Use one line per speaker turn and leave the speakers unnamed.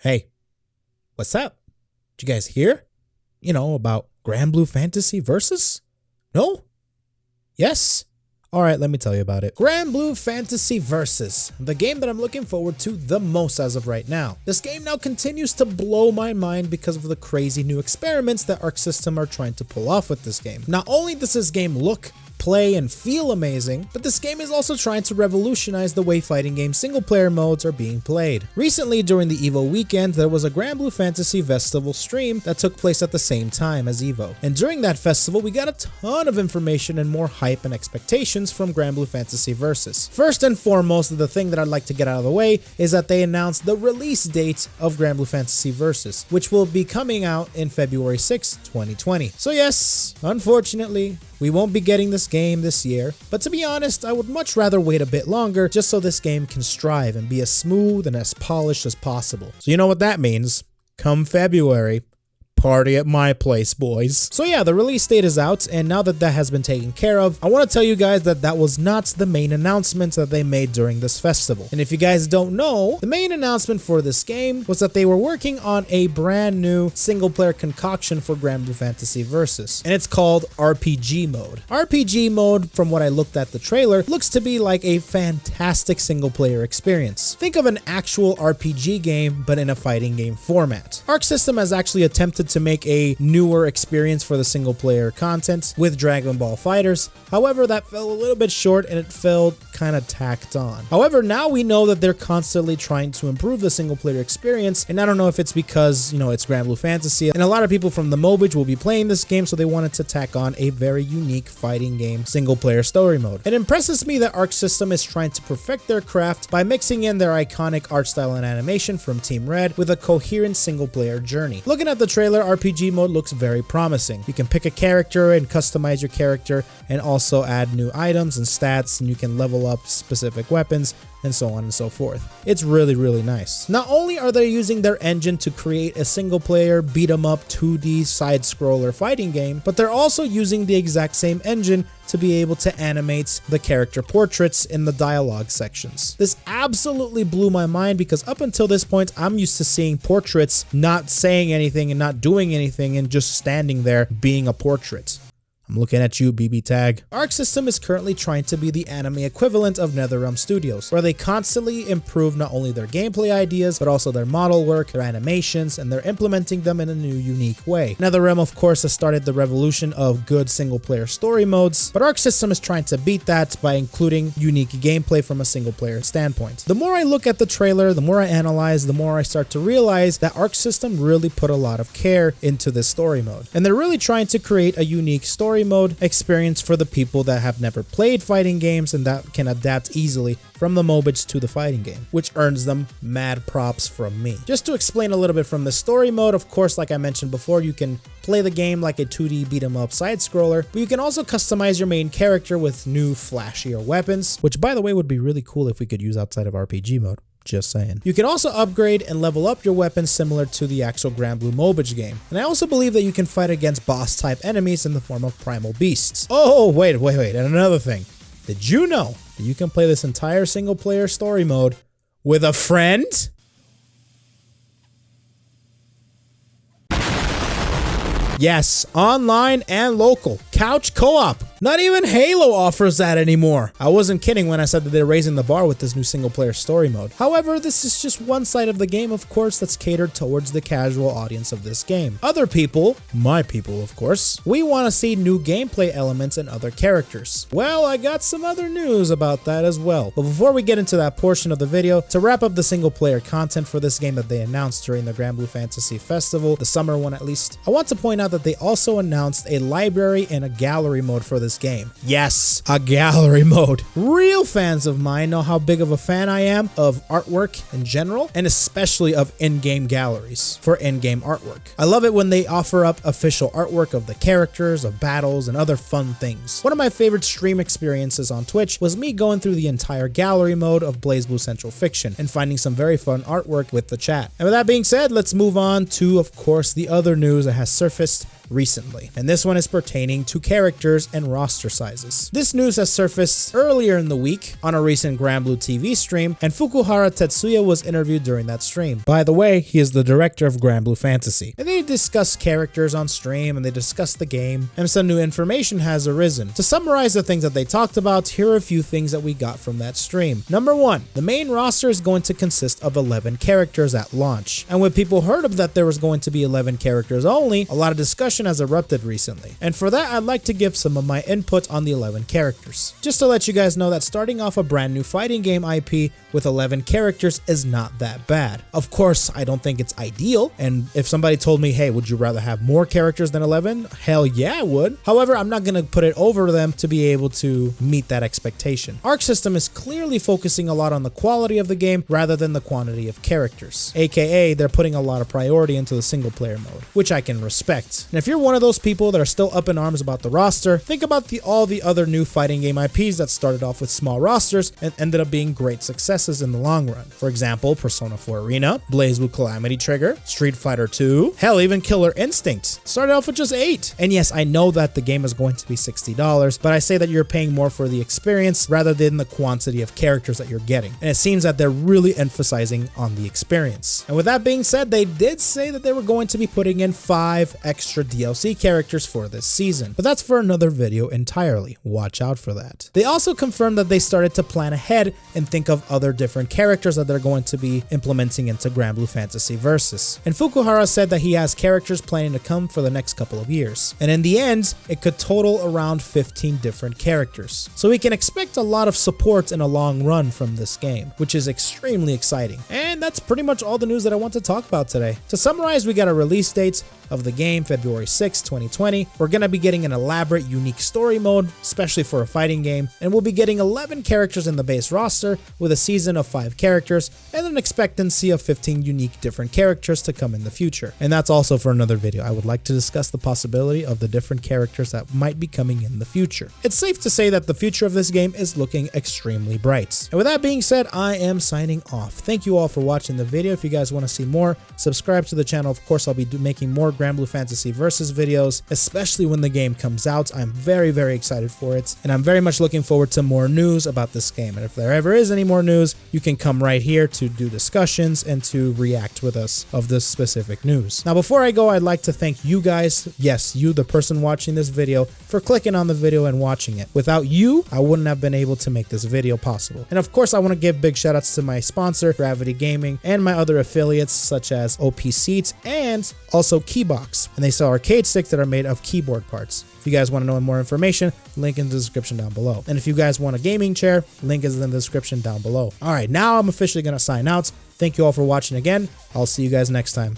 Hey, what's up? Did you guys hear? About Granblue Fantasy Versus? No? Yes? Alright, let me tell you about it. Granblue Fantasy Versus, the game that I'm looking forward to the most as of right now. This game now continues to blow my mind because of the crazy new experiments that ARCSYSTEM are trying to pull off with this game. Not only does this game look, play, and feel amazing, but this game is also trying to revolutionize the way fighting game single-player modes are being played. Recently, during the EVO weekend, there was a Granblue Fantasy Festival stream that took place at the same time as EVO. And during that festival, we got a ton of information and more hype and expectations from Granblue Fantasy Versus. First and foremost, the thing that I'd like to get out of the way is that they announced the release date of Granblue Fantasy Versus, which will be coming out in February 6, 2020. So yes, unfortunately, we won't be getting this game this year, but to be honest, I would much rather wait a bit longer just so this game can strive and be as smooth and as polished as possible. So you know what that means. Come February, party at my place, boys. So yeah, the release date is out, and now that that has been taken care of, I want to tell you guys that that was not the main announcement that they made during this festival. And if you guys don't know, the main announcement for this game was that they were working on a brand new single-player concoction for Granblue Fantasy Versus, and it's called RPG mode. RPG mode, from what I looked at the trailer, looks to be like a fantastic single-player experience. Think of an actual RPG game, but in a fighting game format. ARCSYSTEM has actually attempted to make a newer experience for the single player content with Dragon Ball FighterZ. However, that fell a little bit short and it felt kind of tacked on. However, now we know that they're constantly trying to improve the single player experience, and I don't know if it's because, it's Granblue Fantasy, and a lot of people from the Mobage will be playing this game, so they wanted to tack on a very unique fighting game single player story mode. It impresses me that ARCSYSTEM is trying to perfect their craft by mixing in their iconic art style and animation from Team Red with a coherent single player journey. Looking at the trailer, RPG mode looks very promising. You can pick a character and customize your character and also add new items and stats, and you can level up specific weapons and so on and so forth. It's really, really nice. Not only are they using their engine to create a single player beat 'em up 2D side scroller fighting game, but they're also using the exact same engine to be able to animate the character portraits in the dialogue sections. This absolutely blew my mind because up until this point, I'm used to seeing portraits not saying anything and not doing anything and just standing there being a portrait. I'm looking at you, BB Tag. ARCSYSTEM is currently trying to be the anime equivalent of NetherRealm Studios, where they constantly improve not only their gameplay ideas, but also their model work, their animations, and they're implementing them in a new, unique way. NetherRealm, of course, has started the revolution of good single-player story modes, but ARCSYSTEM is trying to beat that by including unique gameplay from a single-player standpoint. The more I look at the trailer, the more I analyze, the more I start to realize that ARCSYSTEM really put a lot of care into this story mode, and they're really trying to create a unique story mode experience for the people that have never played fighting games and that can adapt easily from the Mobage to the fighting game, which earns them mad props from me. Just to explain a little bit from the story mode, of course, like I mentioned before, you can play the game like a 2D beat 'em up side scroller, but you can also customize your main character with new flashier weapons, which by the way would be really cool if we could use outside of RPG mode. Just saying. You can also upgrade and level up your weapons similar to the actual Granblue Mobage game. And I also believe that you can fight against boss type enemies in the form of primal beasts. Oh, wait. And another thing. Did you know that you can play this entire single player story mode with a friend? Yes, online and local. Couch co-op. Not even Halo offers that anymore. I wasn't kidding when I said that they're raising the bar with this new single-player story mode. However, this is just one side of the game, of course, that's catered towards the casual audience of this game. Other people, my people, of course, we want to see new gameplay elements and other characters. Well, I got some other news about that as well. But before we get into that portion of the video, to wrap up the single-player content for this game that they announced during the Granblue Fantasy Festival, the summer one at least, I want to point out that they also announced a library and a gallery mode for this game. Yes, a gallery mode. Real fans of mine know how big of a fan I am of artwork in general, and especially of in-game galleries for in-game artwork. I love it when they offer up official artwork of the characters, of battles, and other fun things. One of my favorite stream experiences on Twitch was me going through the entire gallery mode of BlazBlue Central Fiction and finding some very fun artwork with the chat. And with that being said, let's move on to, of course, the other news that has surfaced recently. And this one is pertaining to characters and roster sizes. This news has surfaced earlier in the week on a recent Granblue TV stream, and Fukuhara Tetsuya was interviewed during that stream. By the way, he is the director of Granblue Fantasy. And they discuss characters on stream, and they discuss the game, and some new information has arisen. To summarize the things that they talked about, here are a few things that we got from that stream. Number 1, the main roster is going to consist of 11 characters at launch. And when people heard of that there was going to be 11 characters only, a lot of discussion has erupted recently. And for that, I'd like to give some of my input on the 11 characters. Just to let you guys know that starting off a brand new fighting game IP with 11 characters is not that bad. Of course, I don't think it's ideal, and if somebody told me, hey, would you rather have more characters than 11? Hell yeah, I would. However, I'm not going to put it over them to be able to meet that expectation. ARCSYSTEM is clearly focusing a lot on the quality of the game rather than the quantity of characters, aka they're putting a lot of priority into the single player mode, which I can respect. And if you're one of those people that are still up in arms about the roster, think about all the other new fighting game IPs that started off with small rosters and ended up being great successes in the long run. For example, Persona 4 Arena, BlazBlue Calamity Trigger, Street Fighter 2, hell, even Killer Instinct started off with just 8. And yes, I know that the game is going to be $60, but I say that you're paying more for the experience rather than the quantity of characters that you're getting. And it seems that they're really emphasizing on the experience. And with that being said, they did say that they were going to be putting in 5 extra DLC characters for this season, but that's for another video entirely. Watch out for that. They also confirmed that they started to plan ahead and think of other different characters that they're going to be implementing into Granblue Fantasy Versus. And Fukuhara said that he has characters planning to come for the next couple of years. And in the end, it could total around 15 different characters. So we can expect a lot of support in a long run from this game, which is extremely exciting. And that's pretty much all the news that I want to talk about today. To summarize, we got a release date of the game, February 6, 2020. We're going to be getting an elaborate, unique story mode, especially for a fighting game, and we'll be getting 11 characters in the base roster with a season of 5 characters and an expectancy of 15 unique different characters to come in the future. And that's also for another video. I would like to discuss the possibility of the different characters that might be coming in the future. It's safe to say that the future of this game is looking extremely bright. And with that being said, I am signing off. Thank you all for watching the video. If you guys want to see more, subscribe to the channel. Of course, I'll be making more Granblue Fantasy Versus videos, especially when the game comes out. I'm very, very excited for it, and I'm very much looking forward to more news about this game. And if there ever is any more news, you can come right here to do discussions and to react with us of this specific news. Now, before I go, I'd like to thank you guys, yes, you, the person watching this video, for clicking on the video and watching it. Without you, I wouldn't have been able to make this video possible. And of course, I want to give big shout outs to my sponsor, Gravity Gaming, and my other affiliates such as OP Seats and also Keybox. And they sell arcade sticks that are made of keyboard parts. If you guys want to know more information, link in the description down below. And if you guys want a gaming chair, link is in the description down below. All right, now I'm officially going to sign out. Thank you all for watching again. I'll see you guys next time.